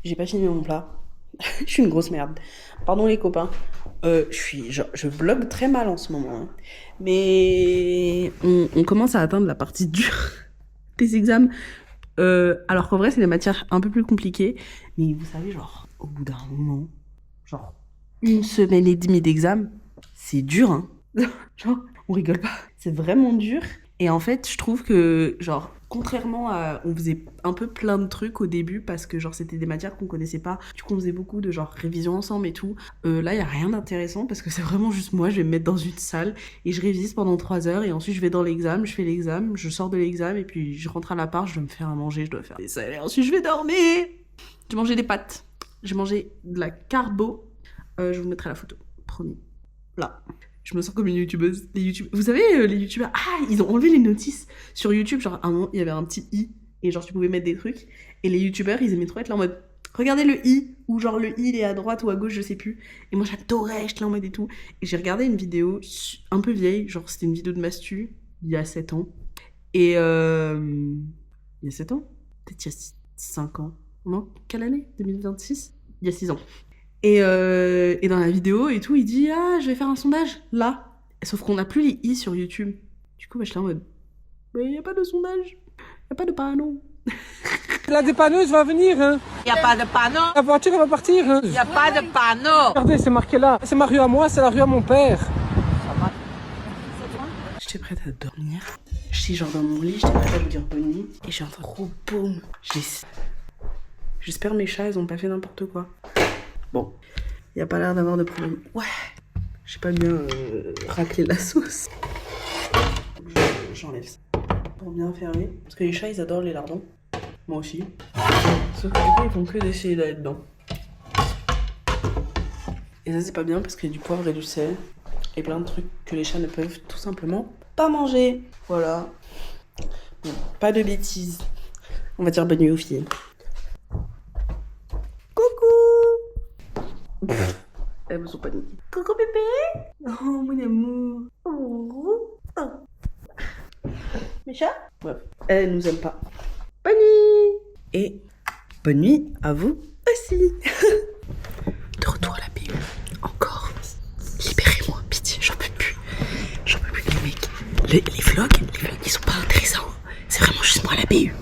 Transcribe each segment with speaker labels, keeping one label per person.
Speaker 1: J'ai pas fini mon plat. Je suis une grosse merde. Pardon les copains. Je vlog très mal en ce moment. Hein. Mais on commence à atteindre la partie dure des examens. Alors qu'en vrai, c'est des matières un peu plus compliquées. Mais vous savez, genre, au bout d'un moment, genre, 1 semaine et demie d'examen, c'est dur, hein. Genre, on rigole pas. C'est vraiment dur. Et en fait, je trouve que, genre, contrairement à... On faisait un peu plein de trucs au début parce que, genre, c'était des matières qu'on connaissait pas. Du coup, on faisait beaucoup de, genre, révision ensemble et tout. Là, il y a rien d'intéressant parce que c'est vraiment juste moi. Je vais me mettre dans une salle et je révise pendant 3 heures et ensuite, je vais dans l'examen, je fais l'examen, je sors de l'examen et puis je rentre à l'appart, je dois me faire à manger, je dois faire des salles et ensuite, je vais dormir. J'ai mangé des pâtes. J'ai mangé de la carbo. Je vous mettrai la photo. Promis. Là. Je me sens comme une youtubeuse. Vous savez, les youtubeurs, ils ont enlevé les notices sur YouTube. Genre, à un moment, il y avait un petit i. Et genre, tu pouvais mettre des trucs. Et les youtubeurs, ils aimaient trop être là en mode, regardez le i. Ou genre, le i, il est à droite ou à gauche, je sais plus. Et moi, j'adorais, j'étais là en mode et tout. Et j'ai regardé une vidéo un peu vieille. Genre, c'était une vidéo de Mastu, il y a 7 ans. Et il y a 7 ans? Peut-être il y a 5 ans. Non? Quelle année? 2026? Il y a 6 ans. Et dans la vidéo et tout, il dit « Ah, je vais faire un sondage, là !» Sauf qu'on n'a plus les i sur YouTube. Du coup, je suis là en mode « Mais il n'y a pas de sondage, il n'y a pas de panneau. »
Speaker 2: La dépanneuse va venir, hein.
Speaker 3: Il n'y a pas de panneau.
Speaker 2: La voiture, elle va partir, hein.
Speaker 3: Il n'y a pas de panneau.
Speaker 2: Regardez, c'est marqué là. C'est ma rue à moi, c'est la rue à mon père.
Speaker 1: J'étais prête à dormir. Je suis genre dans mon lit, j'étais prête à lui dire bonne nuit. Et j'ai un gros boum. J'espère mes chats, ils ont pas fait n'importe quoi. Bon, il n'y a pas l'air d'avoir de problème. Ouais, j'ai pas bien raclé la sauce. J'enlève ça pour bien fermer. Parce que les chats, ils adorent les lardons. Moi aussi. Sauf que du coup, ils font que d'essayer d'aller dedans. Et ça, c'est pas bien parce qu'il y a du poivre et du sel. Et plein de trucs que les chats ne peuvent tout simplement pas manger. Voilà. Bon, pas de bêtises. On va dire bonne nuit aux filles. Elles me sont pas niquées. Coucou bébé. Oh mon amour. Oh. Oh. Mes chats? Bref, elles nous aiment pas. Bonne nuit. Et bonne nuit à vous aussi. De retour à la BU. Encore. Libérez-moi, pitié, j'en peux plus. J'en peux plus les mecs. Les vlogs, ils sont pas intéressants. C'est vraiment juste moi à la BU.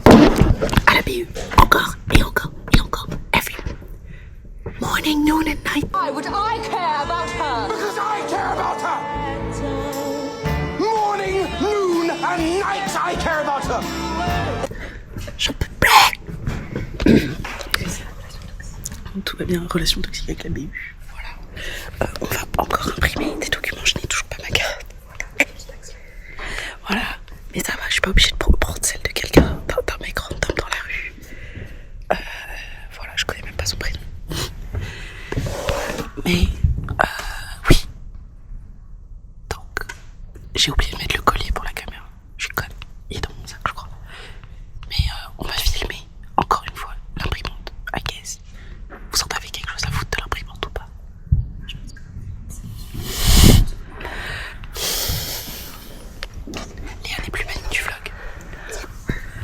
Speaker 1: À la BU. Encore et encore et encore. Every morning, noon and night.
Speaker 3: Why would I care about her?
Speaker 4: Because I care about her! Morning, noon, and night I care about her!
Speaker 1: J'en peux plus. Tout va bien, relation toxique avec la BU. Voilà. On va encore imprimer des documents, je n'ai toujours pas ma carte. Voilà. Mais ça va, je suis pas obligée de prendre celle de quelqu'un d'un mec random dans la rue. Voilà, je connais même pas son prénom. Mais oui. Donc, j'ai oublié de mettre le collier pour la caméra. Je suis conne. Il est dans mon sac, je crois. Mais on va filmer encore une fois l'imprimante, I guess. Vous en avez quelque chose à foutre de l'imprimante ou pas? Léa n'est plus maligne du vlog.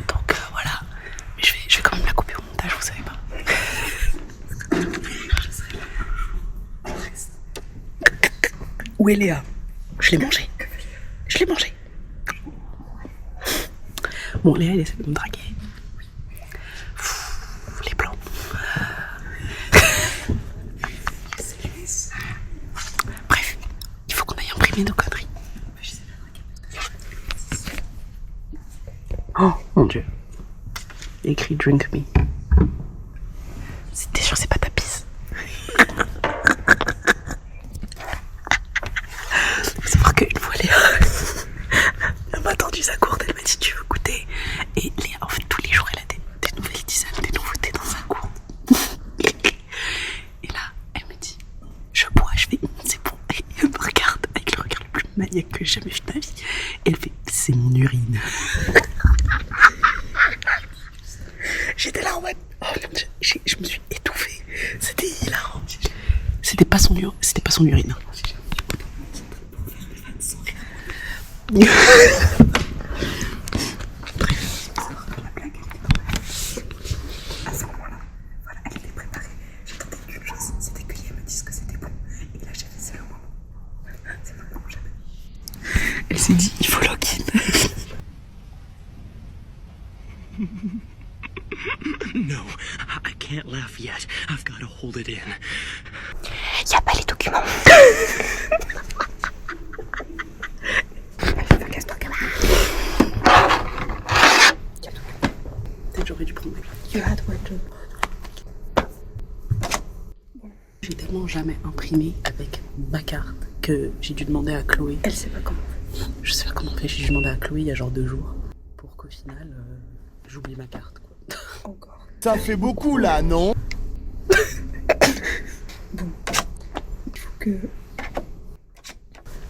Speaker 1: Donc voilà. Mais je vais quand même la couper au montage, vous savez pas. Où est Léa? Je l'ai mangé. Je l'ai mangé. Bon, Léa, elle essaie de me draguer. Les plans. Bref, il faut qu'on aille imprimer nos conneries. Oh mon dieu. Il y a écrit drink me. T'es sûr c'est pas ta pisse? Faut savoir qu'une fois Léa elle m'a tendu sa gourde, elle m'a dit tu veux goûter? Et Léa en fait tous les jours elle a des nouvelles tisanes, des nouveautés dans sa gourde. Et là elle me dit je bois, je fais c'est bon. Et elle me regarde avec le regard le plus maniaque que j'ai jamais vu de ma vie. Et elle fait c'est mon urine. J'étais là en mode oh mon dieu, je me suis étouffée. C'était hilarant. C'était pas son urine. À ce moment-là, voilà, elle était préparée. s'est dit, il faut login.
Speaker 5: No, I can't laugh yet. I've got to hold it in.
Speaker 6: Y a pas les documents. Casse-toi, gamin.
Speaker 1: Peut-être j'aurais dû prendre.
Speaker 6: You had one job.
Speaker 1: J'ai tellement jamais imprimé avec ma carte que j'ai dû demander à Chloé.
Speaker 6: Elle sait pas comment.
Speaker 1: Je sais pas comment on fait, j'ai dû demander à Chloé il y a genre 2 jours. Pour qu'au final, j'oublie ma carte, quoi.
Speaker 6: Encore.
Speaker 7: Ça fait beaucoup là, non?
Speaker 6: Bon. Il faut que...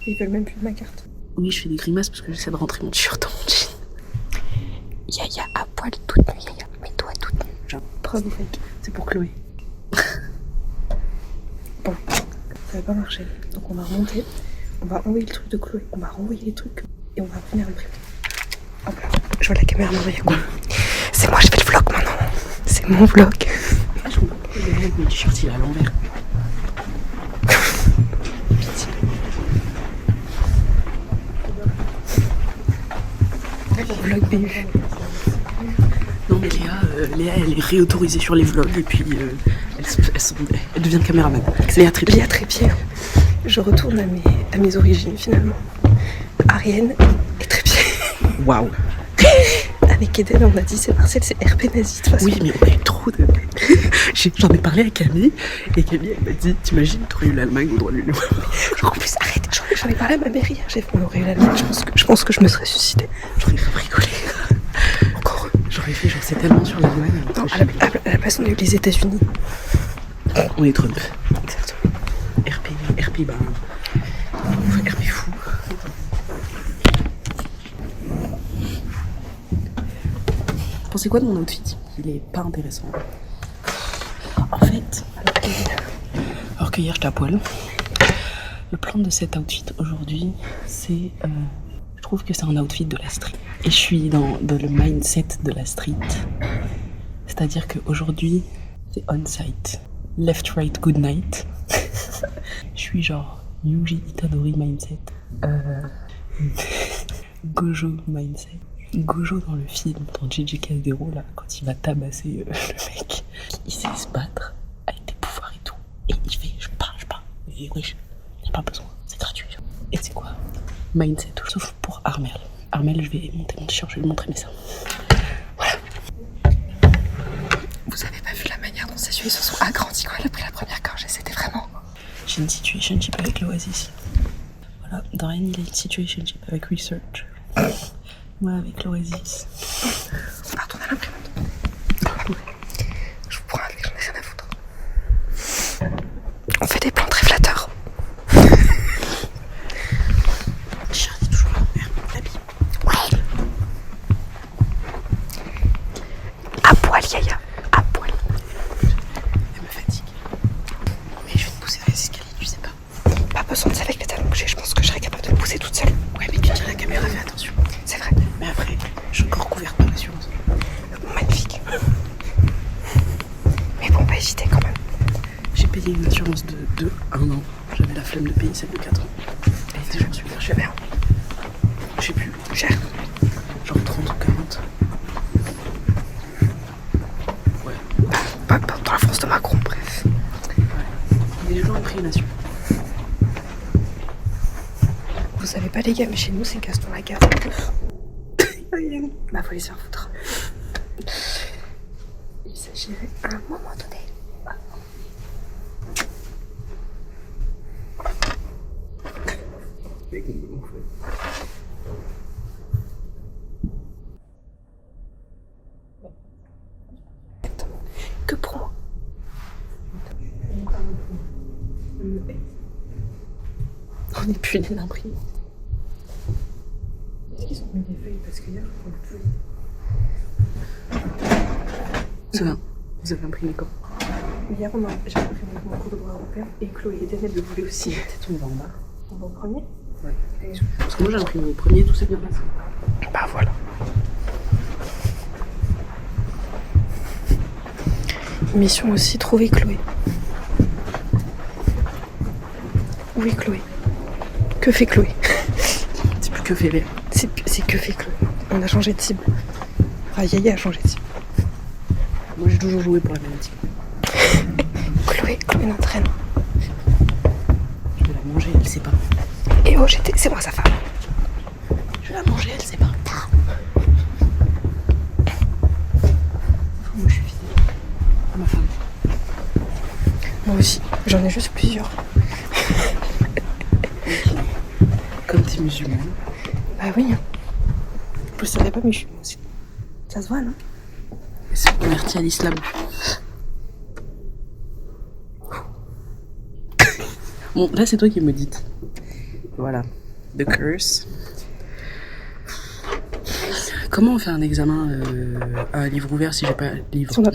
Speaker 6: Ils veulent même plus de ma carte.
Speaker 1: Oui, je fais des grimaces parce que j'essaie de rentrer mon t-shirt dans mon jean.
Speaker 6: Yaya à poil toute nue, Yaya. Mets-toi toute nue.
Speaker 1: Genre,
Speaker 6: Preuve fake.
Speaker 1: c'est pour Chloé.
Speaker 6: Bon. Ça va pas marcher. Donc on va remonter. On va envoyer le truc de Chloé. On va renvoyer les trucs. Et on va revenir imprimer. Hop là. Je vois la caméra m'envoyer quoi. C'est moi, je fais le vlog maintenant. C'est mon vlog.
Speaker 1: Ah, je comprends pourquoi mon t-shirt il est à l'envers.
Speaker 6: Vlog BU.
Speaker 1: Non mais Léa elle est réautorisée sur les vlogs et puis elle devient caméraman. Léa Trépied.
Speaker 6: Léa Trépied. Je retourne à mes origines finalement. Arienne et Trépied.
Speaker 1: Waouh.
Speaker 6: Avec Eden, on a dit c'est Marcel, c'est RP nazi de toute façon.
Speaker 1: Oui mais on a eu trop de... J'en ai parlé à Camille et Camille elle m'a dit t'imagines t'aurais eu l'Allemagne au droit de l'Union.
Speaker 6: En plus arrête, j'en ai parlé à ma mère hier, on aurait eu l'Allemagne, je pense que je me serais suicidée.
Speaker 1: J'aurais grave rigolé. Encore j'aurais fait j'en sais tellement sur l'Allemagne.
Speaker 6: Non, à la place on a eu les États-Unis.
Speaker 1: On est Trump.
Speaker 6: Exactement.
Speaker 1: RP bah... RP fou. Vous pensez quoi de mon outfit? Il est pas intéressant. En fait, alors que hier j'étais à poil, le plan de cet outfit aujourd'hui, c'est... je trouve que c'est un outfit de la street. Et je suis dans le mindset de la street. C'est-à-dire qu'aujourd'hui, c'est on-site. Left, right, good night. Je suis genre Yuji Itadori mindset. Gojo mindset. Gojo dans le film, dans Gigi Casdero, là, quand il va tabasser le mec, il sait se battre avec des pouvoirs et tout. Et il fait, je pars. Et wesh, il n'y a pas besoin, c'est gratuit. Et c'est quoi? Mindset, sauf pour Armel. Armel, je vais monter mon t-shirt, je vais lui montrer mes seins. Voilà.
Speaker 6: Vous avez pas vu la manière dont ses yeux se sont agrandis quand elle a pris la première gorgée, c'était vraiment...
Speaker 1: J'ai une situationship avec l'Oasis. Voilà, Dorian, il a une situationship avec Research. Moi avec l'Oasis.
Speaker 6: On va retourner à l'imprimante. Je vous prends avec, j'en ai rien à foutre. On fait des plans très flatteurs.
Speaker 1: Charlie est toujours là, merde, l'habit.
Speaker 6: Ouais. À poil, Yaya. À poil.
Speaker 1: Elle me fatigue. Mais je vais te pousser dans les escaliers, tu sais pas.
Speaker 6: Pas besoin de ça avec les talons que j'ai, je pense que je serais capable de me pousser toute seule.
Speaker 1: Ouais, mais tu tiens la caméra, fais attention.
Speaker 6: C'est vrai.
Speaker 1: Mais après, je suis encore couverte par l'assurance.
Speaker 6: Magnifique. Mais bon, pas hésiter quand même.
Speaker 1: J'ai payé une assurance de 1 an. J'avais la flemme de payer celle de 4 ans. Elle était genre super chère.
Speaker 6: Bien.
Speaker 1: Je sais plus.
Speaker 6: Cher.
Speaker 1: Genre 30 ou 40. Ouais.
Speaker 6: Pas dans la France de Macron, bref.
Speaker 1: Mais les gens ont pris une assurance.
Speaker 6: Vous savez pas les gars, mais chez nous c'est Gaston Lagaffe. Bah faut les faire foutre. Il s'agirait à un moment donné. Que pour moi. On n'est plus les imprimés. Est-ce qu'ils ont mis des feuilles? Parce que hier, on peut.
Speaker 1: C'est bien. Vous avez imprimé quand?
Speaker 6: Hier, j'ai imprimé mon cours de droit européen et Chloé et Daniel le voulaient aussi.
Speaker 1: Peut-être on va en bas.
Speaker 6: On va au premier?
Speaker 1: Ouais. Parce que moi j'ai imprimé au premier, tout s'est bien passé.
Speaker 6: Bah voilà. Mission aussi, trouver Chloé. Où est Chloé? Que fait Chloé?
Speaker 1: C'est plus que fait Léa.
Speaker 6: C'est que fait Chloé. On a changé de cible. Enfin, Yaya a changé de cible.
Speaker 1: Moi j'ai toujours joué pour la même team.
Speaker 6: Chloé l'entraîne.
Speaker 1: Je vais la manger, elle sait pas.
Speaker 6: Et oh, c'est moi sa femme.
Speaker 1: Je vais la manger, elle sait pas. Moi je suis fidèle à ma femme.
Speaker 6: Moi aussi. J'en ai juste plusieurs.
Speaker 1: Comme t'es musulmane.
Speaker 6: Bah oui. Je le savais pas, mais je suis musulmane. Ça se voit, non?
Speaker 1: C'est converti à l'islam. Bon, là c'est toi qui me dites. Voilà. The curse. Comment on fait un examen à un livre ouvert si j'ai pas de livre?
Speaker 6: On a...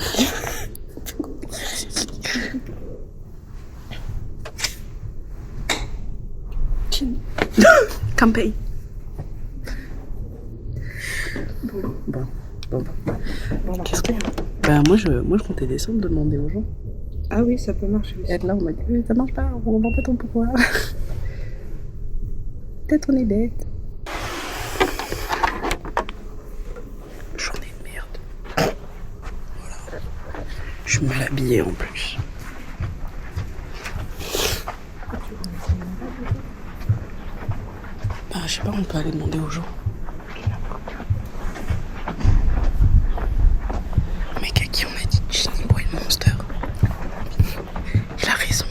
Speaker 1: Campaign. Bon.
Speaker 6: Qu'est-ce qu'il y a?
Speaker 1: Bah moi je comptais descendre demander aux gens.
Speaker 6: Ah oui, ça peut marcher
Speaker 1: Et
Speaker 6: aussi.
Speaker 1: être là on m'a dit ça marche pas, on comprend pas ton pourquoi. Peut-être on est bête. Journée de merde. Voilà. Je suis mal habillée en plus. Bah je sais pas, on peut aller demander aux gens. Mec à qui on a dit Ginny boit une Monster. Il a raison.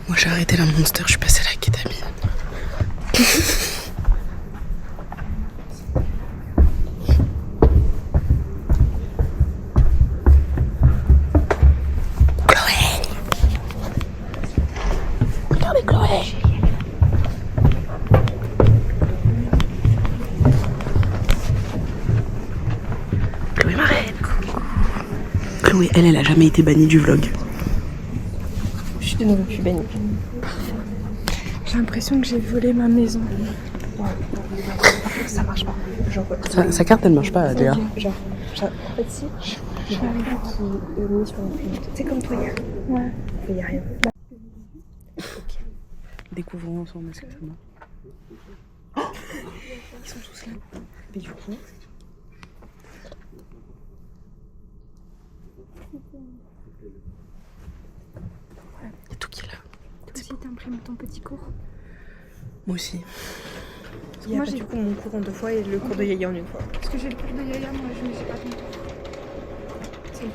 Speaker 1: Moi j'ai arrêté la Monster, je suis passée à la kétamine. Regardez Chloé. Chloé m'arrête. Chloé, elle a jamais été bannie du vlog.
Speaker 6: Je suis de nouveau plus bannie. J'ai l'impression que j'ai volé ma maison. Ça marche pas. Genre,
Speaker 1: Sa carte elle marche pas, Léa.
Speaker 6: genre, en fait, si, je suis arrivée qui mis sur une fenêtre. C'est comme toi hier. Ouais. Il y a rien.
Speaker 1: Découvrons ensemble, est-ce que ça marche?
Speaker 6: Ils sont tous là. Mais du coup.
Speaker 1: Il y a tout qui est là.
Speaker 8: Toi aussi t'imprimes ton petit cours.
Speaker 1: Moi aussi.
Speaker 6: Il y a pas du coup mon cours en 2 fois et le cours de Yaya en 1 fois.
Speaker 8: Parce que j'ai le cours de Yaya, moi je me suis pas ton tour. C'est ok.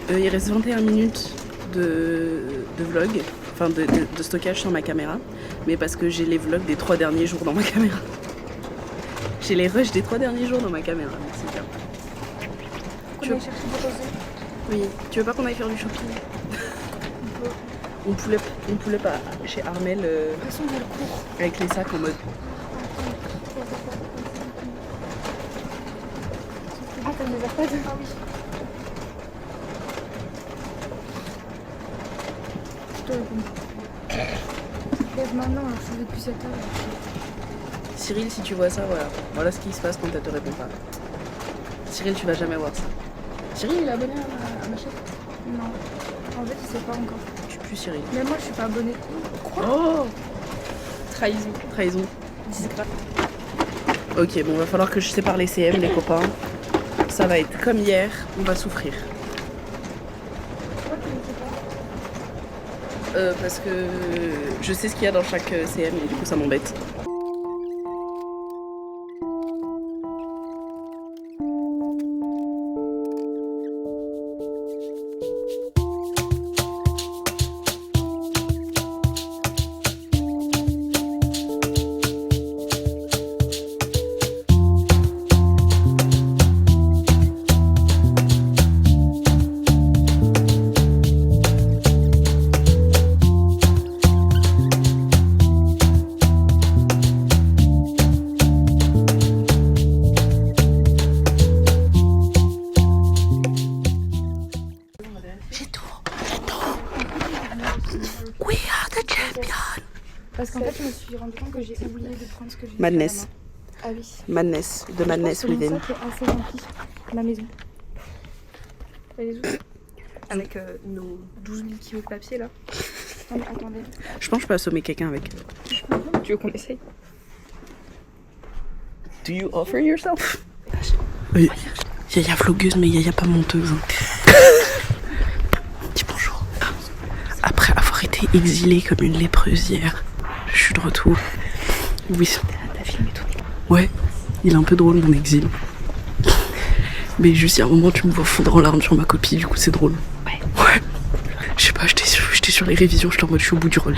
Speaker 1: Il reste 21 minutes de vlog, enfin de stockage sur ma caméra, mais parce que j'ai les vlogs des 3 derniers jours dans ma caméra. J'ai les rushs des 3 derniers jours dans ma caméra, donc c'est bien.
Speaker 8: On a cherché des rosés.
Speaker 1: Oui, tu veux pas qu'on aille faire du shopping? On pouvait pas chez Armel
Speaker 8: De toute façon, il y a le cours.
Speaker 1: avec les sacs en mode.
Speaker 8: Ah, t'as des AirPods? Ah oui. Lève maintenant, alors je vais depuis 7 heures.
Speaker 1: Cyril, si tu vois ça, voilà ce qui se passe quand elle te répond pas. Cyril, tu vas jamais voir ça. Cyril, il est abonné à ma chaîne?
Speaker 8: Non. En fait, il sait pas encore.
Speaker 1: Je suis plus Cyril.
Speaker 8: Mais moi, je suis pas abonnée.
Speaker 1: Oh, trahison. Discret. Ok, bon, va falloir que je sépare les CM, les copains. Ça va être comme hier, on va souffrir. Parce que je sais ce qu'il y a dans chaque CM et du coup ça m'embête.
Speaker 8: Parce qu'en fait, je me suis rendu compte que j'ai oublié de prendre ce que j'ai.
Speaker 1: Madness.
Speaker 8: Ah oui.
Speaker 1: Madness. The madness
Speaker 8: Je pense que
Speaker 1: within.
Speaker 8: mon sac est assez rempli. Ma maison. Elle est où?
Speaker 6: avec nos 12 000 kilos de papier là.
Speaker 8: Non, mais attendez.
Speaker 1: Je pense que je peux assommer quelqu'un avec.
Speaker 6: Tu veux qu'on essaye?
Speaker 1: Do you offer yourself? Yaya vlogueuse, mais Yaya pas monteuse. Hein. Dis bonjour. Après avoir été exilée comme une lépreuse hier, je suis de retour. Oui.
Speaker 6: T'as filmé tout.
Speaker 1: Ouais, il est un peu drôle mon exil. Mais juste il y a un moment tu me vois fondre en larmes sur ma copie, du coup c'est drôle. Ouais. Je sais pas, j'étais sur les révisions, j'étais en mode je suis au bout du rôle.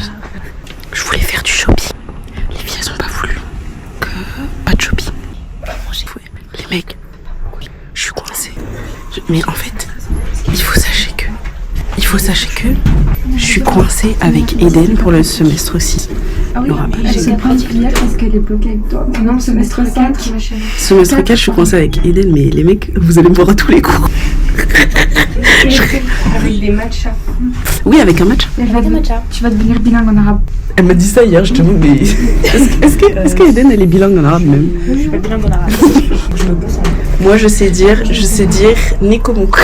Speaker 1: Je voulais faire du shopping. Les filles elles ont pas voulu. Pas de shopping. Les mecs, je suis coincée. Mais en fait, il faut sachez que je suis coincée avec Eden pour le semestre 6.
Speaker 8: Ah oui, elle se pratique l'IA parce qu'elle est bloquée avec toi. Non, semestre 4.
Speaker 1: Semestre 4, je suis coincée avec Eden, mais les mecs, vous allez me voir à tous les cours.
Speaker 6: Avec des matchs.
Speaker 1: Oui, avec un match.
Speaker 8: Tu vas devenir bilingue en arabe.
Speaker 1: Elle m'a dit ça hier, je te demande, mais est-ce que Eden elle est bilingue en arabe même?
Speaker 6: Je suis pas bilingue en arabe. Je me concentre.
Speaker 1: Moi je sais dire Nekomok.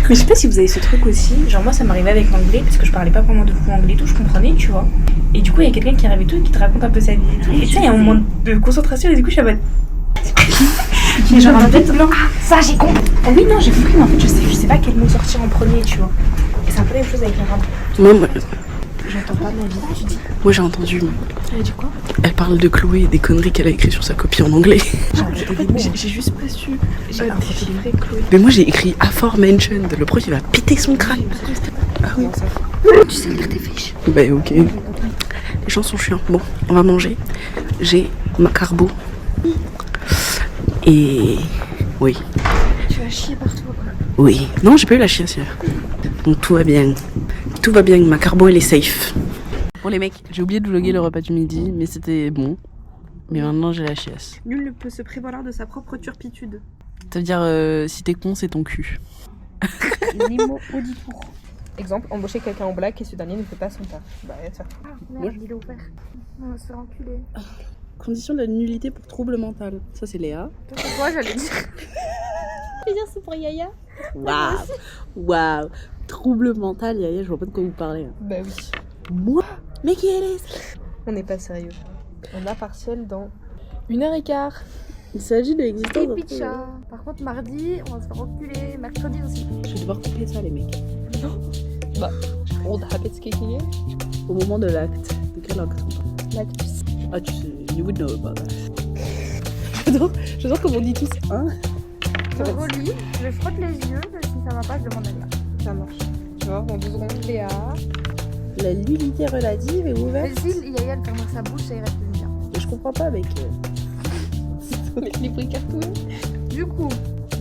Speaker 6: Mais je sais pas si vous avez ce truc aussi, genre moi ça m'arrivait avec l'anglais parce que je parlais pas vraiment de fou anglais et tout, je comprenais, tu vois. Et du coup il y a quelqu'un qui arrive et tout qui te raconte un peu sa vie et tout. Et tu sais, il y a un moment de concentration et du coup je suis en mode.
Speaker 8: Mais genre en tête, non. Ah, ça j'ai compris.
Speaker 6: Oh oui, non, j'ai compris, mais en fait je sais pas quel mot sortir en premier, tu vois. Et c'est un peu la même chose avec l'arabe. J'entends pas ma vie, tu dis.
Speaker 1: Moi j'ai entendu.
Speaker 6: Elle a dit quoi?
Speaker 1: Elle parle de Chloé et des conneries qu'elle a écrites sur sa copie en anglais.
Speaker 6: J'ai juste pas su. J'ai déchiffré Chloé.
Speaker 1: Mais moi j'ai écrit aforementioned. Le prof il va péter son crâne. Ah oui.
Speaker 8: Tu sais lire tes fiches.
Speaker 1: Bah ok. Les gens sont chiants. Bon, on va manger. J'ai ma carbo. Et oui.
Speaker 8: Tu vas chier partout.
Speaker 1: Oui. Non, j'ai pas eu la chiasse hier. Donc tout va bien. Tout va bien. Ma carbo elle est safe. Bon les mecs, j'ai oublié de vlogger le repas du midi, mais c'était bon. Mais maintenant j'ai la chiasse.
Speaker 6: Nul ne peut se prévaloir de sa propre turpitude.
Speaker 1: Ça veut dire si t'es con, c'est ton cul.
Speaker 6: Nimo auditour. Exemple, embaucher quelqu'un en black et ce dernier ne fait pas son taf. Bah, ça.
Speaker 8: Ah, merde, il est ouvert. On va se faire enculer.
Speaker 1: Condition de la nullité pour trouble mental. Ça c'est Léa.
Speaker 8: C'est quoi, j'allais dire?
Speaker 6: Je veux dire, c'est pour Yaya.
Speaker 1: Waouh. Waouh. Trouble mental, Yaya, je vois pas de quoi vous parlez. Hein.
Speaker 6: Bah oui.
Speaker 1: Moi? Mais qui est-ce?
Speaker 6: On n'est pas sérieux. On a partiel dans 1h15.
Speaker 1: Il s'agit de l'existence.
Speaker 8: Et pizza. Par contre, mardi, on va se faire enculer. Mercredi aussi.
Speaker 1: Je vais devoir couper ça, les mecs.
Speaker 6: Bah, old habits kicking in.
Speaker 1: Au moment de l'acte. De quel acte?
Speaker 6: L'actus.
Speaker 1: Ah, tu sais, you would know about that. J'adore comme on dit tous, hein?
Speaker 8: Je relis, je frotte les yeux. Si ça va pas, je demande à Léa.
Speaker 6: Ça marche. Tu vois, dans 2 secondes, Léa.
Speaker 1: La nullité relative est ouverte.
Speaker 8: Mais si Yaya elle ferme sa bouche, ça irait plus bien.
Speaker 1: Mais je comprends pas avec...
Speaker 6: Avec les bruits cartoons.
Speaker 8: Du coup,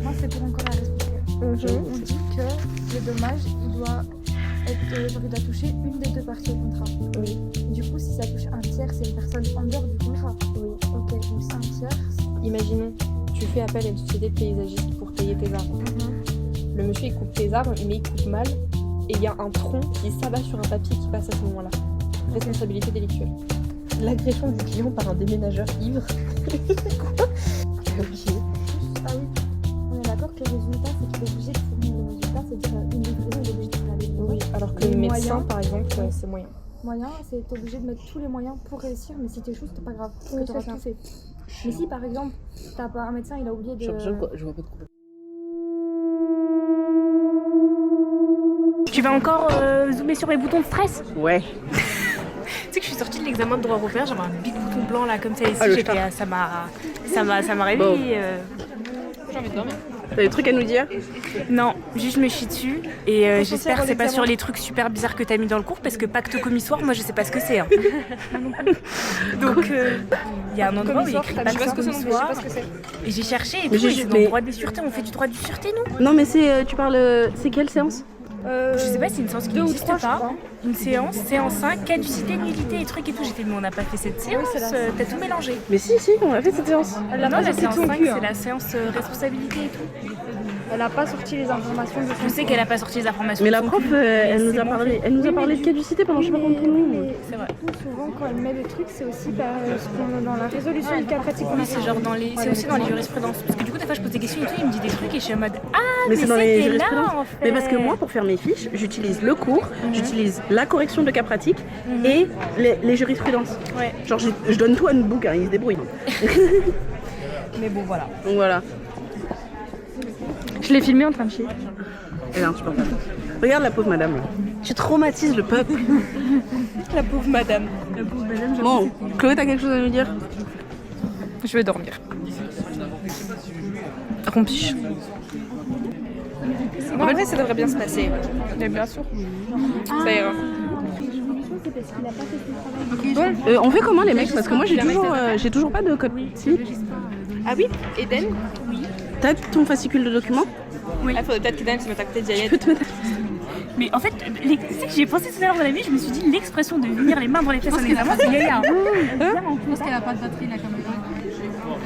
Speaker 8: moi c'est pour encore la responsabilité. On dit que le dommage, il doit être, genre il doit toucher une des 2 parties au contrat.
Speaker 6: Oui.
Speaker 8: Du coup, si ça touche un tiers, c'est une personne en dehors du contrat.
Speaker 6: Oui.
Speaker 8: Ok, donc c'est un tiers.
Speaker 6: Imaginons, tu fais appel à une société de paysagiste pour tailler tes arbres. Le monsieur il coupe tes arbres, mais il coupe mal. Et il y a un tronc qui s'abat sur un papier qui passe à ce moment-là. Responsabilité délictuelle. L'agression du client par un déménageur ivre. Quoi? Ok.
Speaker 8: Ah oui, on est d'accord que le résultat, c'est qu'il est obligé de fournir le résultat, c'est-à-dire une livraison, il est obligé de faire la livraison.
Speaker 6: Oui, alors que
Speaker 8: Les
Speaker 6: le médecin,
Speaker 8: moyens,
Speaker 6: par exemple, c'est moyen.
Speaker 8: Moyen, c'est t'es obligé de mettre tous les moyens pour réussir, mais si t'échoues, c'est pas grave, parce que
Speaker 6: Oui,
Speaker 8: t'auras
Speaker 6: c'est
Speaker 8: tout
Speaker 6: ça.
Speaker 8: fait. Mais si par exemple, t'as pas un médecin, il a oublié de.
Speaker 1: Je vois pas de problème.
Speaker 6: Tu vas encore zoomer sur mes boutons de stress?
Speaker 1: Ouais.
Speaker 6: Tu sais que je suis sortie de l'examen de droit européen, j'avais un big bouton blanc là comme ça ici,
Speaker 1: Ah, le
Speaker 6: ça m'a réveillée. J'ai envie de dormir.
Speaker 1: T'as des trucs à nous dire?
Speaker 6: Non, juste je me chie dessus et j'espère que c'est pas sur les trucs super bizarres que t'as mis dans le cours parce que pacte commissoire, moi je sais pas ce que c'est. Hein. Donc il y a un endroit où il y a écrit pacte commissoire et j'ai cherché et
Speaker 1: Mais
Speaker 6: tout, et
Speaker 1: j'ai-
Speaker 6: c'est dans le
Speaker 1: mais-
Speaker 6: droit des sûretés, on fait du droit du sûreté nous?
Speaker 1: Non mais c'est... tu parles... c'est quelle séance?
Speaker 6: Je sais pas, c'est une séance qui
Speaker 8: 2 ou
Speaker 6: n'existe
Speaker 8: 3, je
Speaker 6: pas.
Speaker 8: crois.
Speaker 6: Une séance 5, caducité, nullité et trucs et tout. J'étais mais on n'a pas fait cette séance, t'as tout mélangé.
Speaker 1: Mais si, on a fait cette séance.
Speaker 6: Non, la séance 5, c'est la séance responsabilité et tout.
Speaker 8: Elle a pas sorti les informations de
Speaker 9: Je sais qu'elle a pas sorti les informations.
Speaker 1: Mais
Speaker 9: de
Speaker 1: la
Speaker 9: son
Speaker 1: prof,
Speaker 9: cul,
Speaker 1: elle
Speaker 9: mais
Speaker 1: nous
Speaker 9: c'est
Speaker 1: a
Speaker 9: bon
Speaker 1: parlé,
Speaker 9: fait.
Speaker 1: elle nous a parlé de caducité pendant je sais pas combien de temps.
Speaker 9: C'est vrai.
Speaker 8: Souvent, quand elle met des trucs, c'est aussi ce qu'on a dans la résolution du cas pratique.
Speaker 9: Oui, c'est genre c'est aussi dans les jurisprudences. Parce que du coup, des fois, je pose des questions et tout, il me dit des trucs et je suis en mode
Speaker 1: Mais c'est dans les
Speaker 9: c'était là,
Speaker 1: jurisprudences.
Speaker 9: en fait.
Speaker 1: Mais parce que moi, pour faire mes fiches, j'utilise le cours, j'utilise la correction de cas pratiques et les jurisprudences.
Speaker 9: Ouais.
Speaker 1: Genre, je donne tout à Notebook, hein, il se débrouille.
Speaker 9: Mais bon, voilà.
Speaker 1: Donc voilà.
Speaker 8: Je l'ai filmé en train de chier.
Speaker 1: Et là, je peux pas. Regarde la pauvre madame. Là. Tu traumatises le peuple.
Speaker 9: La pauvre madame.
Speaker 1: Bon, Chloé, t'as quelque chose à nous dire?
Speaker 6: Je vais dormir. Rompiche. En vrai, ça devrait bien se passer. Mais bien sûr. Ça ira.
Speaker 1: On fait comment les mecs? Parce que moi j'ai toujours pas de code civique.
Speaker 6: Ah oui, Eden.
Speaker 1: T'as ton fascicule de documents?
Speaker 6: Oui. Il faudrait peut-être qu'Eden se mette à côté de
Speaker 1: Je
Speaker 6: Jayed.
Speaker 1: peux te mettre.
Speaker 9: Mais en fait, tu sais que j'y ai pensé tout à l'heure dans la vie, je me suis dit l'expression de venir les mains dans les fesses en examen, c'est Yaya. Je pense qu'elle a pas de batterie la caméra.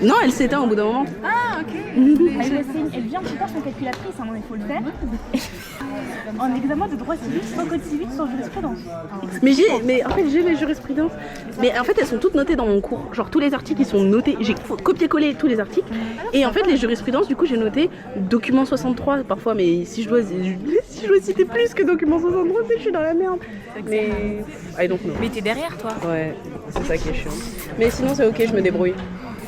Speaker 1: Non, elle s'éteint au bout d'un moment.
Speaker 9: Ah, ok. Elle vient plus tard sans calculatrice, hein, il faut le faire. En examen de droit civique, sans code civique, sans jurisprudence.
Speaker 1: Mais en fait j'ai les jurisprudences. Mais en fait elles sont toutes notées dans mon cours. Genre tous les articles ils sont notés. J'ai copié-collé tous les articles. Et en fait les jurisprudences du coup j'ai noté document 63 parfois. Mais si je dois citer plus que document 63, je suis dans la merde. Mais I don't know.
Speaker 9: Mais t'es derrière toi.
Speaker 1: Ouais, c'est ça qui est chiant. Mais sinon c'est ok, je me débrouille.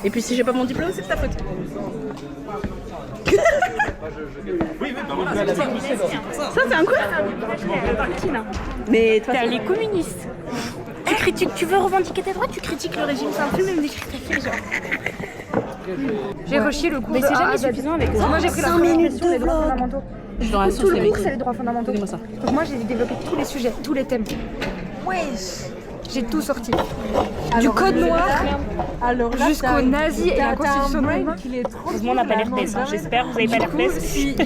Speaker 1: Et puis si j'ai pas mon diplôme, c'est de ta faute. Ça c'est un quoi? Mais toi
Speaker 9: T'as les communistes. Tu critiques, tu veux revendiquer tes droits, tu critiques le régime, c'est un peu même des critiques genre.
Speaker 8: J'ai rechié le cours.
Speaker 9: Mais
Speaker 8: de
Speaker 9: c'est
Speaker 8: A à
Speaker 9: jamais
Speaker 8: Z.
Speaker 9: suffisant avec
Speaker 8: Moi j'ai pris la
Speaker 1: 5
Speaker 8: première
Speaker 1: minutes
Speaker 8: question,
Speaker 1: de
Speaker 8: les droits
Speaker 1: vlog.
Speaker 8: fondamentaux.
Speaker 1: Je leur assure,
Speaker 8: Tout
Speaker 1: c'est
Speaker 8: le
Speaker 1: mes
Speaker 8: cours c'est les droits fondamentaux.
Speaker 1: Donnez-moi ça.
Speaker 8: Donc moi j'ai développé tous les sujets, tous les thèmes. J'ai tout sorti. Du code noir jusqu'au nazi et la constitution de 2020.
Speaker 9: Heureusement on n'a pas l'herpès, hein. J'espère que vous avez pas l'herpès.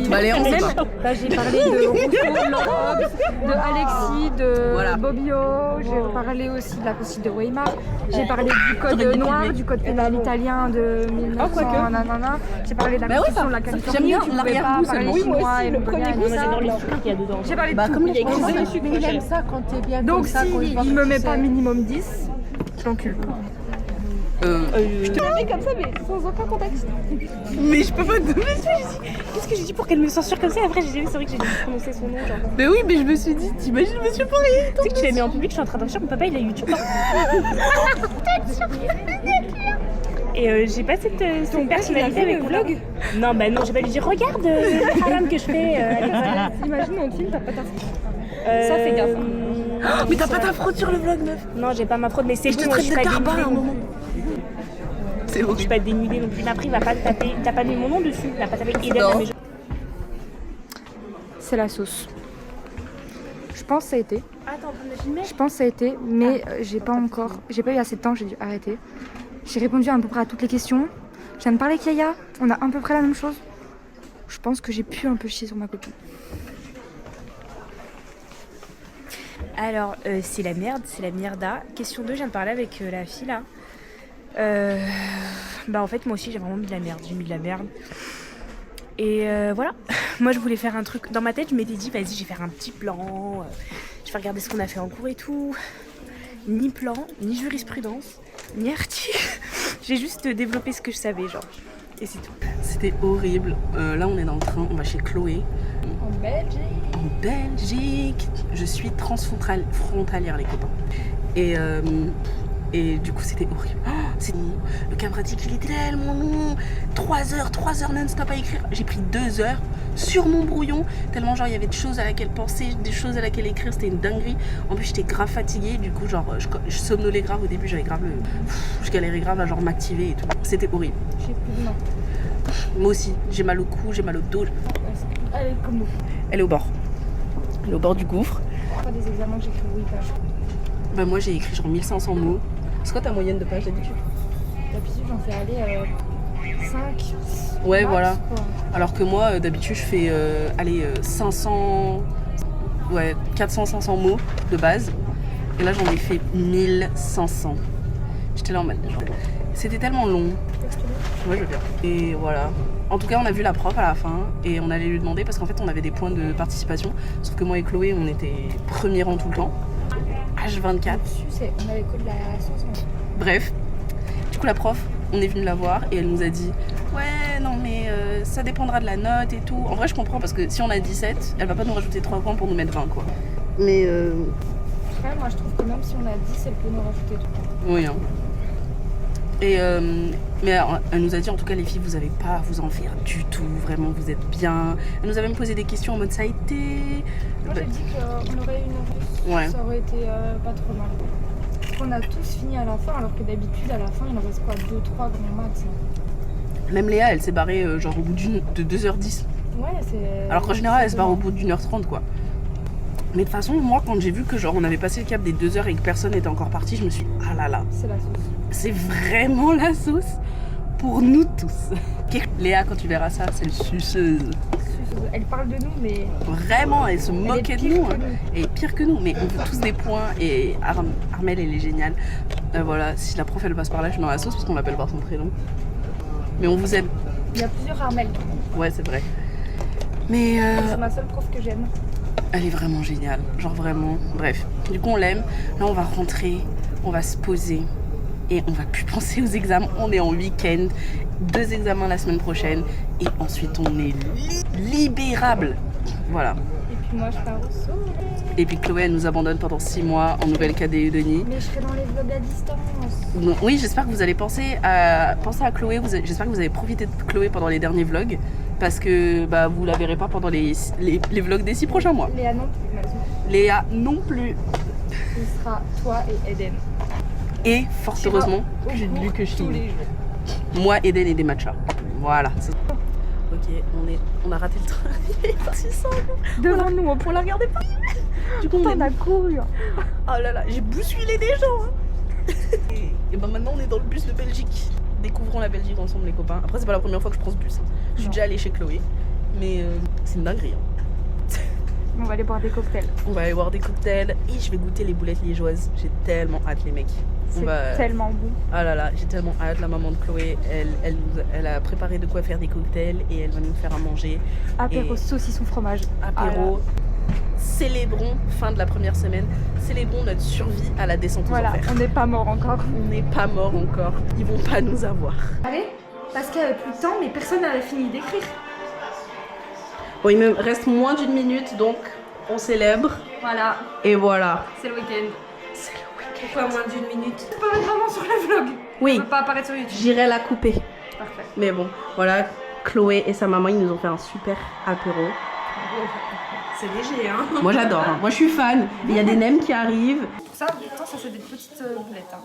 Speaker 1: Bah allez, on sait pas.
Speaker 8: Bah, j'ai parlé de Rousseau, Lorraine, de Alexis, de
Speaker 1: Voilà.
Speaker 8: Bobbio, j'ai parlé aussi de la Constitution de Weimar, j'ai parlé du code noir, du code pénal italien de 1900, nanana. J'ai parlé de la Constitution de la Californie,
Speaker 1: J'aime bien
Speaker 8: tu pouvais
Speaker 1: l'arrière-goût
Speaker 8: pas parler
Speaker 1: seulement.
Speaker 8: chinois et le
Speaker 9: Moi j'adore les sucres qu'il y a dedans.
Speaker 8: J'ai parlé de
Speaker 1: Bah
Speaker 8: tout.
Speaker 1: comme il y a écrit
Speaker 8: Donc,
Speaker 1: dessus.
Speaker 3: Il aime ça quand t'es bien
Speaker 8: donc
Speaker 3: comme ça.
Speaker 8: si
Speaker 3: quand il voit
Speaker 8: il
Speaker 3: que
Speaker 8: me
Speaker 3: tu
Speaker 8: met
Speaker 3: sais.
Speaker 8: pas minimum 10, je l'encule. Je te le mets comme ça mais sans aucun contexte.
Speaker 1: Mais je peux pas te donner.
Speaker 9: Qu'est-ce que j'ai dit pour qu'elle me censure comme ça? Après j'ai vu, c'est vrai que j'ai dû prononcer son nom genre.
Speaker 1: Mais oui, mais je me suis dit, t'imagines monsieur Poirier?
Speaker 9: Tu sais que tu l'as mis en public, je suis en train d'en dire, mon papa il a YouTube. Et j'ai pas cette personnalité avec vlog. Non bah non, je vais lui dire regarde le programme que je fais.
Speaker 8: Imagine on te filme, t'as pas ta
Speaker 9: Ça
Speaker 8: fais gaffe.
Speaker 1: Mais t'as pas ta fraude sur le vlog, meuf.
Speaker 9: Non, j'ai pas ma fraude, mais c'est
Speaker 1: Je te
Speaker 9: bon,
Speaker 1: traite
Speaker 9: suis
Speaker 1: de
Speaker 9: pas
Speaker 1: carbone
Speaker 9: dénudée
Speaker 1: à un
Speaker 9: non
Speaker 1: moment. C'est
Speaker 9: plus. Je suis
Speaker 1: horrible.
Speaker 9: pas dénudée non plus. Mais après, il va pas te taper. T'as pas mis mon nom dessus. Il va pas taper Eden à mes
Speaker 8: C'est la sauce. Je pense que ça a été.
Speaker 9: Attends, on a filmé.
Speaker 8: Je pense que ça a été, mais j'ai pas eu assez de temps, j'ai dû arrêter. J'ai répondu à peu près à toutes les questions. Je viens de parler avec Yaya, on a à peu près la même chose. Je pense que j'ai pu un peu chier sur ma copine.
Speaker 9: Alors, c'est la merde, c'est la mierda. Question 2, je viens de parler avec la fille là. Bah en fait, moi aussi j'ai vraiment mis de la merde. J'ai mis de la merde. Et voilà. Moi je voulais faire un truc. Dans ma tête, je m'étais dit, vas-y, je vais faire un petit plan. Je vais regarder ce qu'on a fait en cours et tout. Ni plan, ni jurisprudence, ni article. J'ai juste développé ce que je savais, genre. Et c'est tout.
Speaker 1: C'était horrible. Là, on est dans le train, on va chez Chloé.
Speaker 8: En Belgique.
Speaker 1: En Belgique. Je suis transfrontalière, les copains. Et du coup, c'était horrible. Oh, le cas pratique, il est tellement long. 3 heures non-stop à écrire. J'ai pris 2 heures sur mon brouillon. Tellement, genre, il y avait des choses à laquelle penser, des choses à laquelle écrire. C'était une dinguerie. En plus, j'étais grave fatiguée. Du coup, genre, je somnolais grave au début. J'avais grave je galérais grave à genre m'activer et tout. C'était horrible.
Speaker 8: J'ai plus de main.
Speaker 1: Moi aussi, j'ai mal au cou, j'ai mal au dos.
Speaker 8: Elle est comme nous.
Speaker 1: Elle est au bord. Elle est au bord du gouffre.
Speaker 8: Pas des examens, j'ai écrit 8 pages.
Speaker 1: Bah moi j'ai écrit genre 1500 mots. C'est quoi ta moyenne de pages d'habitude?
Speaker 8: D'habitude, j'en fais aller 5.
Speaker 1: Ouais,
Speaker 8: max,
Speaker 1: voilà.
Speaker 8: Quoi.
Speaker 1: Alors que moi d'habitude je fais 500... Ouais, 400-500 mots de base. Et là j'en ai fait 1500. J'étais là en mode... C'était tellement long. Ouais, je veux bien. Et voilà. En tout cas, on a vu la prof à la fin et on allait lui demander parce qu'en fait, on avait des points de participation. Sauf que moi et Chloé, on était premier rang tout le temps. H24.
Speaker 8: On avait que de la sauce.
Speaker 1: Bref. Du coup, la prof, on est venu la voir et elle nous a dit ouais, non, mais ça dépendra de la note et tout. En vrai, je comprends parce que si on a 17, elle va pas nous rajouter 3 points pour nous mettre 20, quoi. Mais
Speaker 8: Ouais, moi je trouve que même si on a 10, elle peut nous rajouter 3.
Speaker 1: oui, hein. Et mais elle nous a dit en tout cas les filles vous avez pas à vous en faire du tout, vraiment vous êtes bien. Elle nous a même posé des questions en mode ça a été.
Speaker 8: Moi j'ai dit qu'on aurait une russe,
Speaker 1: Ouais.
Speaker 8: ça aurait été pas trop mal. On a tous fini à la fin alors que d'habitude à la fin il en reste quoi 2-3 grands max.
Speaker 1: Même Léa elle s'est barrée genre au bout de 2h10.
Speaker 8: Ouais c'est.
Speaker 1: Alors qu'en général elle se barre au bout d'1h30 quoi. Mais de toute façon moi quand j'ai vu que genre on avait passé le cap des 2 heures et que personne n'était encore parti, je me suis dit ah là là.
Speaker 8: C'est la sauce.
Speaker 1: C'est vraiment la sauce pour nous tous. Léa, quand tu verras ça, c'est une suceuse.
Speaker 8: Elle parle de nous, mais.
Speaker 1: Vraiment, elle se moquait de
Speaker 8: pire
Speaker 1: nous.
Speaker 8: que
Speaker 1: Hein.
Speaker 8: nous.
Speaker 1: Elle est pire que nous, mais on veut tous des points. Et Armelle, elle est géniale. Voilà, si la prof elle passe par là, je suis dans la sauce parce qu'on l'appelle par son prénom. Mais on vous aime.
Speaker 8: Il y a plusieurs Armel.
Speaker 1: Ouais, c'est vrai. Mais
Speaker 8: C'est ma seule prof que j'aime.
Speaker 1: elle est vraiment géniale. Genre vraiment. Bref, du coup, on l'aime. Là, on va rentrer, on va se poser. Et on va plus penser aux examens, on est en week-end, 2 examens la semaine prochaine et ensuite on est libérable. Voilà.
Speaker 8: Et puis moi je pars au saut.
Speaker 1: Et puis Chloé elle nous abandonne pendant 6 mois en Nouvelle-Calédonie.
Speaker 8: Mais je serai dans les vlogs à distance.
Speaker 1: Donc, oui, j'espère que vous allez penser à Chloé, j'espère que vous avez profité de Chloé pendant les derniers vlogs parce que bah, vous la verrez pas pendant les vlogs des 6 prochains mois.
Speaker 8: Léa non plus, Mathieu.
Speaker 1: Léa non plus.
Speaker 8: Ce sera toi et Eden.
Speaker 1: Et fort heureusement, j'ai lu que je
Speaker 8: tous les jours.
Speaker 1: moi, Eden et des matchas. Voilà. Ok, on a raté le train. Il est parti sans nous.
Speaker 8: Devant nous, on la regarder pas.
Speaker 1: Du coup, on
Speaker 8: a couru.
Speaker 1: Oh là là, j'ai bousculé des gens. Hein. et ben maintenant, on est dans le bus de Belgique. Découvrons la Belgique ensemble, les copains. Après, c'est pas la première fois que je prends ce bus. Hein. Je suis déjà allée chez Chloé, mais c'est une dinguerie. Hein.
Speaker 8: On va aller boire des cocktails.
Speaker 1: On va aller boire des cocktails et je vais goûter les boulettes liégeoises. J'ai tellement hâte, les mecs.
Speaker 8: C'est tellement bon.
Speaker 1: Ah là là, j'ai tellement hâte. La maman de Chloé, elle a préparé de quoi faire des cocktails et elle va nous faire à manger.
Speaker 8: Apéro,
Speaker 1: Et
Speaker 8: saucisson, fromage.
Speaker 1: apéro. Célébrons, fin de la première semaine, célébrons notre survie à la descente aux
Speaker 8: Voilà,
Speaker 1: enfers.
Speaker 8: on n'est pas mort encore.
Speaker 1: On n'est pas mort encore. Ils vont pas nous avoir.
Speaker 8: Allez, parce qu'il n'y avait plus de temps, mais personne n'avait fini d'écrire.
Speaker 1: Bon, il me reste moins d'1 minute, donc on célèbre.
Speaker 8: Voilà,
Speaker 1: Et voilà.
Speaker 8: c'est le week-end.
Speaker 1: C'est le week-end.
Speaker 8: Pourquoi moins d'1 minute? Ça peut être vraiment sur le vlog.
Speaker 1: Oui.
Speaker 8: Ça peut pas apparaître sur YouTube.
Speaker 1: J'irai la couper.
Speaker 8: Parfait.
Speaker 1: Mais bon, voilà, Chloé et sa maman, ils nous ont fait un super apéro.
Speaker 8: C'est léger, hein.
Speaker 1: Moi j'adore, hein. Moi je suis fan. Il y a des nems qui arrivent.
Speaker 8: Ça, c'est des petites boulettes. Hein.